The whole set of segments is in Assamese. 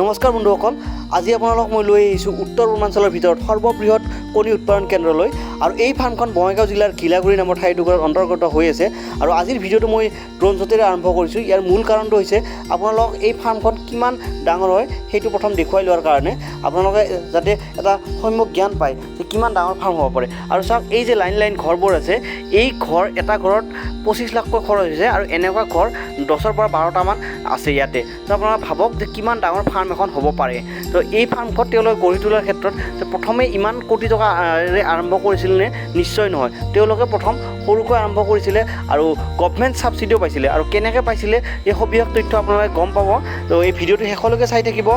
নমস্কাৰ বন্ধুসকল, আজি আপোনালোকক মই লৈ আহিছোঁ উত্তৰ পূৰ্বাঞ্চলৰ ভিতৰত সৰ্ববৃহৎ কণী উৎপাদন কেন্দ্ৰলৈ। আৰু এই ফাৰ্মখন বঙাইগাঁও জিলাৰ ঘিলাগুৰি নামৰ ঠাইটুকুৰাত অন্তৰ্গত হৈ আছে। আৰু আজিৰ ভিডিঅ'টো মই ড্ৰোন শ্বটেৰে আৰম্ভ কৰিছোঁ। ইয়াৰ মূল কাৰণটো হৈছে আপোনালোক এই ফাৰ্মখন কিমান ডাঙৰ হয় সেইটো প্ৰথম দেখুৱাই লোৱাৰ কাৰণে, আপোনালোকে যাতে এটা সম্যক জ্ঞান পায় যে কিমান ডাঙৰ ফাৰ্ম হ'ব পাৰে। আৰু চাওক, এই যে লাইন লাইন ঘৰবোৰ আছে, এই ঘৰ এটা ঘৰত 25 লাখকৈ খৰচ হৈছে। আৰু এনেকুৱা ঘৰ 10ৰ পৰা 12টামান আছে ইয়াতে। তো আপোনালোকে ভাবক যে কিমান ডাঙৰ ফাৰ্ম এখন হ'ব পাৰে। তো এই ফাৰ্মখন তেওঁলোকে গঢ়ি তোলাৰ ক্ষেত্ৰত যে প্ৰথমে ইমান কোটি টকাৰে আৰম্ভ কৰিছিল নে? নিশ্চয় নহয়। তেওঁলোকে প্ৰথম সৰুকৈ আৰম্ভ কৰিছিলে আৰু গভমেণ্ট ছাবচিডিও পাইছিলে। আৰু কেনেকৈ পাইছিলে এই সবিশেষ তথ্য আপোনালোকে গম পাব। তো এই ভিডিঅ'টো শেষলৈকে চাই থাকিব।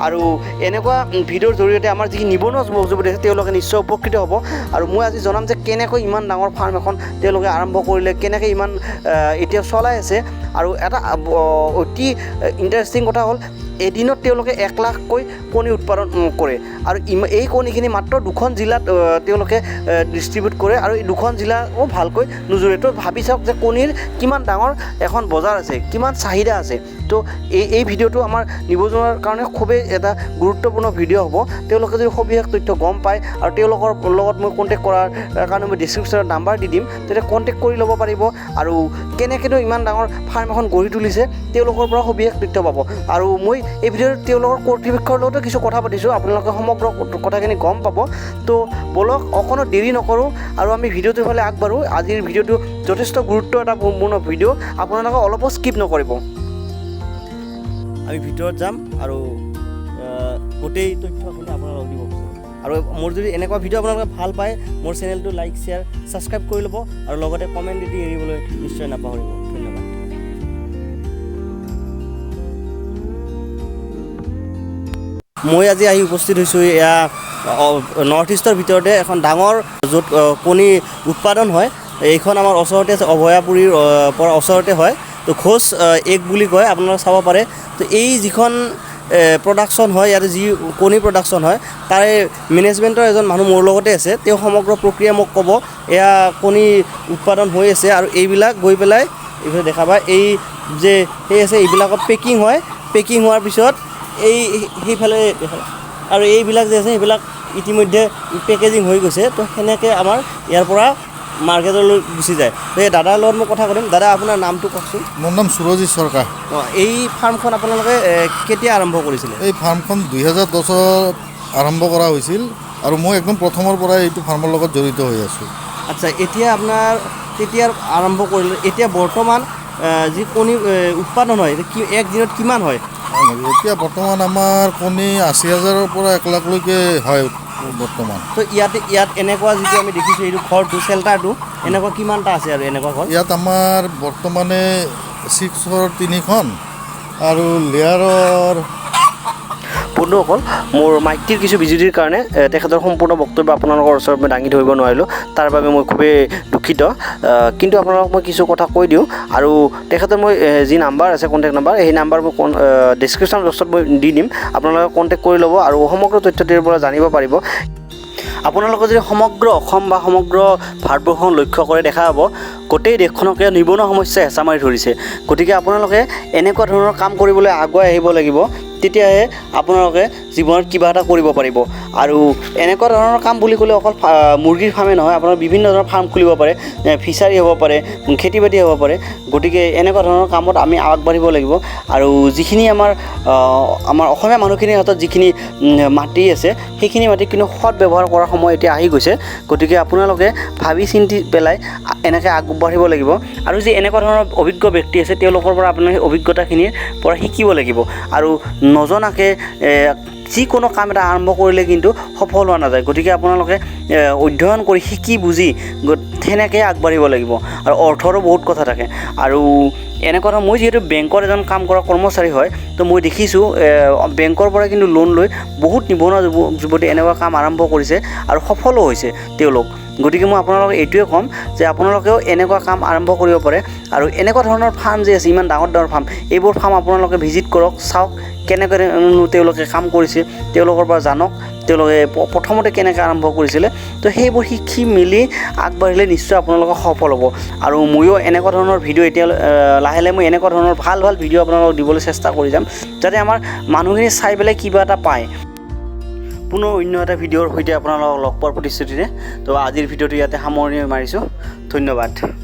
আৰু এনেকুৱা ভিডিঅ'ৰ জৰিয়তে আমাৰ যিখিনি নিবনুৱা যুৱক যুৱতী আছে তেওঁলোকে নিশ্চয় উপকৃত হ'ব। আৰু মই আজি জনাম যে কেনেকৈ ইমান ডাঙৰ ফাৰ্ম এখন তেওঁলোকে আৰম্ভ কৰিলে, কেনেকৈ ইমান এতিয়া চলাই আছে। আৰু এটা অতি ইণ্টাৰেষ্টিং কথা হ'ল, এদিনত তেওঁলোকে 1 লাখকৈ কণী উৎপাদন কৰে। আৰু এই কণীখিনি মাত্ৰ 2খন জিলাত তেওঁলোকে ডিষ্ট্ৰিবিউট কৰে। আৰু এই 2খন জিলাও ভালকৈ নোজোৰে। তো ভাবি চাওক যে কণীৰ কিমান ডাঙৰ এখন বজাৰ আছে, কিমান চাহিদা আছে। তো এই ভিডিঅ'টো আমাৰ নিবনুৱাৰ কাৰণে খুবেই এটা গুৰুত্বপূৰ্ণ ভিডিঅ' হ'ব। তেওঁলোকে যদি সবিশেষ তথ্য গম পায় আৰু তেওঁলোকৰ লগত মই কণ্টেক্ট কৰাৰ কাৰণে মই ডিছক্ৰিপশ্যনত নাম্বাৰ দি দিম, তেতিয়া কণ্টেক্ট কৰি ল'ব পাৰিব। আৰু কেনেকৈনো ইমান ডাঙৰ ফাৰ্ম এখন গঢ়ি তুলিছে তেওঁলোকৰ পৰা সবিশেষ তথ্য পাব। আৰু মই এই ভিডিঅ'ত তেওঁলোকৰ কৰ্তৃপক্ষৰ লগতো কিছু কথা পাতিছোঁ, আপোনালোকে সমগ্ৰ কথাখিনি গম পাব। তো বলক অকণো দেৰি নকৰোঁ আৰু আমি ভিডিঅ'টোৰ ফালে আগবাঢ়োঁ। আজিৰ ভিডিঅ'টো যথেষ্ট গুৰুত্ব এটা পূৰ্ণ ভিডিঅ', আপোনালোকে অলপো স্কিপ নকৰিব। আমি ভিতৰত যাম আৰু গোটেই তথ্যখিনি আপোনালোকক দিব বিচাৰোঁ। আৰু মোৰ যদি এনেকুৱা ভিডিঅ' আপোনালোকে ভাল পায়, মোৰ চেনেলটো লাইক, শ্বেয়াৰ, ছাবস্ক্ৰাইব কৰি ল'ব। আৰু লগতে কমেণ্ট দি এৰিবলৈ নিশ্চয় নাপাহৰিব। ধন্যবাদ। মই আজি আহি উপস্থিত হৈছোঁ এয়া নৰ্থ ইষ্টৰ ভিতৰতে এখন ডাঙৰ য'ত কণী উৎপাদন হয়। এইখন আমাৰ ওচৰতে আছে, অভয়াপুৰীৰ পৰা ওচৰতে হয়। তো ঘোষ এগ বুলি কয়, আপোনালোকে চাব পাৰে। তো এই যিখন প্ৰডাকশ্যন হয়, ইয়াতে যি কণী প্ৰডাকশ্যন হয়, তাৰে মেনেজমেণ্টৰ এজন মানুহ মোৰ লগতে আছে। তেওঁ সমগ্ৰ প্ৰক্ৰিয়া মোক ক'ব। এয়া কণী উৎপাদন হৈ আছে আৰু এইবিলাক গৈ পেলাই এইফালে দেখা পায়, এই যে সেই আছে এইবিলাকত পেকিং হয়। পেকিং হোৱাৰ পিছত এই সেইফালে দেখা, আৰু এইবিলাক যে আছে সেইবিলাক ইতিমধ্যে পেকেজিং হৈ গৈছে। তো সেনেকৈ আমাৰ ইয়াৰ পৰা মাৰ্কেটলৈ গুচি যায়। তো এই দাদাৰ লগত মই কথা কৰিম। দাদা, আপোনাৰ নামটো কওকচোন। মোৰ নাম সুৰজিৎ চৰকাৰ। এই ফাৰ্মখন আপোনালোকে কেতিয়া আৰম্ভ কৰিছিলে? এই ফাৰ্মখন 2010ত আৰম্ভ কৰা হৈছিল আৰু মই একদম প্ৰথমৰ পৰাই এইটো ফাৰ্মৰ লগত জড়িত হৈ আছোঁ। আচ্ছা, এতিয়া আপোনাৰ কেতিয়া আৰম্ভ কৰিলে? এতিয়া বৰ্তমান যি কণী উৎপাদন হয়, এক দিনত কিমান হয়? এতিয়া বৰ্তমান আমাৰ কণী 80,000ৰ পৰা 1 লাখলৈকে হয় বৰ্তমান। তো ইয়াত এনেকুৱা যিটো আমি দেখিছোঁ, এইটো ঘৰটো চেল্টাৰটো এনেকুৱা কিমানটা আছে? আৰু এনেকুৱা ঘৰ ইয়াত আমাৰ বৰ্তমানে 6ৰ 3খন আৰু লেয়াৰৰ। বন্ধুসকল, মোৰ মাইকটিৰ কিছু বিজুতিৰ কাৰণে তেখেতৰ সম্পূৰ্ণ বক্তব্য আপোনালোকৰ ওচৰত মই দাঙি ধৰিব নোৱাৰিলোঁ। তাৰ বাবে মই খুবেই দুখিত। কিন্তু আপোনালোকক মই কিছু কথা কৈ দিওঁ। আৰু তেখেতৰ মই যি নাম্বাৰ আছে, কণ্টেক্ট নাম্বাৰ, সেই নাম্বাৰ মই ডিছক্ৰিপশ্যন বক্সত মই দি দিম। আপোনালোকে কণ্টেক্ট কৰি ল'ব আৰু সমগ্ৰ তথ্যটিৰ পৰা জানিব পাৰিব। আপোনালোকে যদি সমগ্ৰ অসম বা সমগ্ৰ ভাৰতবৰ্ষখন লক্ষ্য কৰে, দেখা পাব গোটেই দেশখনকে নিবনুৱা সমস্যাই হেঁচা মাৰি ধৰিছে। গতিকে আপোনালোকে এনেকুৱা ধৰণৰ কাম কৰিবলৈ আগুৱাই আহিব লাগিব, তেতিয়াহে আপোনালোকে জীৱনত কিবা এটা কৰিব পাৰিব। আৰু এনেকুৱা ধৰণৰ কাম বুলি ক'লে অকল মুৰ্গীৰ ফাৰ্মেই নহয়, আপোনাৰ বিভিন্ন ধৰণৰ ফাৰ্ম খুলিব পাৰে, ফিচাৰী হ'ব পাৰে, খেতি বাতি হ'ব পাৰে। গতিকে এনেকুৱা ধৰণৰ কামত আমি আগবাঢ়িব লাগিব। আৰু যিখিনি আমাৰ অসমীয়া মানুহখিনিৰ হাতত যিখিনি মাটি আছে, সেইখিনি মাটি কিন্তু সৎ ব্যৱহাৰ কৰাৰ সময় এতিয়া আহি গৈছে। গতিকে আপোনালোকে ভাবি চিন্তি পেলাই এনেকৈ আগবাঢ়িব লাগিব। আৰু যি এনেকুৱা ধৰণৰ অভিজ্ঞ ব্যক্তি আছে, তেওঁলোকৰ পৰা আপোনালোকে অভিজ্ঞতাখিনিৰ পৰা শিকিব লাগিব। আৰু নজনাকৈ যিকোনো কাম এটা আৰম্ভ কৰিলে কিন্তু সফল হোৱা নাযায়। গতিকে আপোনালোকে অধ্যয়ন কৰি শিকি বুজি সেনেকৈ আগবাঢ়িব লাগিব। আৰু অৰ্থৰো বহুত কথা থাকে। আৰু এনেকুৱা ধৰণৰ, মই যিহেতু বেংকৰ এজন কাম কৰা কৰ্মচাৰী হয়, তো মই দেখিছোঁ বেংকৰ পৰা কিন্তু লোন লৈ বহুত নিবনুৱা যুৱতী এনেকুৱা কাম আৰম্ভ কৰিছে আৰু সফলো হৈছে তেওঁলোক। গতিকে মই আপোনালোকক এইটোৱে ক'ম যে আপোনালোকেও এনেকুৱা কাম আৰম্ভ কৰিব পাৰে। আৰু এনেকুৱা ধৰণৰ ফাৰ্ম যে আছে, ইমান ডাঙৰ ডাঙৰ ফাৰ্ম, এইবোৰ ফাৰ্ম আপোনালোকে ভিজিট কৰক, চাওক কেনেকৈ তেওঁলোকে কাম কৰিছে তেওঁলোকৰ পৰা জানক তেওঁলোকে প্ৰথমতে কেনেকৈ আৰম্ভ কৰিছিলে তো সেইবোৰ শিকি মেলি আগবাঢ়িলে নিশ্চয় আপোনালোকৰ সফল হ'ব আৰু ময়ো এনেকুৱা ধৰণৰ ভিডিঅ' এতিয়া লাহে লাহে মই এনেকুৱা ধৰণৰ ভাল ভাল ভিডিঅ' আপোনালোকক দিবলৈ চেষ্টা কৰি যাম যাতে আমাৰ মানুহখিনি চাই পেলাই কিবা এটা পায় পুনৰ অন্য এটা ভিডিঅ'ৰ সৈতে আপোনালোকক লগ পোৱাৰ প্ৰতিশ্ৰুতিৰে তো আজিৰ ভিডিঅ'টো ইয়াতে সামৰণি মাৰিছোঁ ধন্যবাদ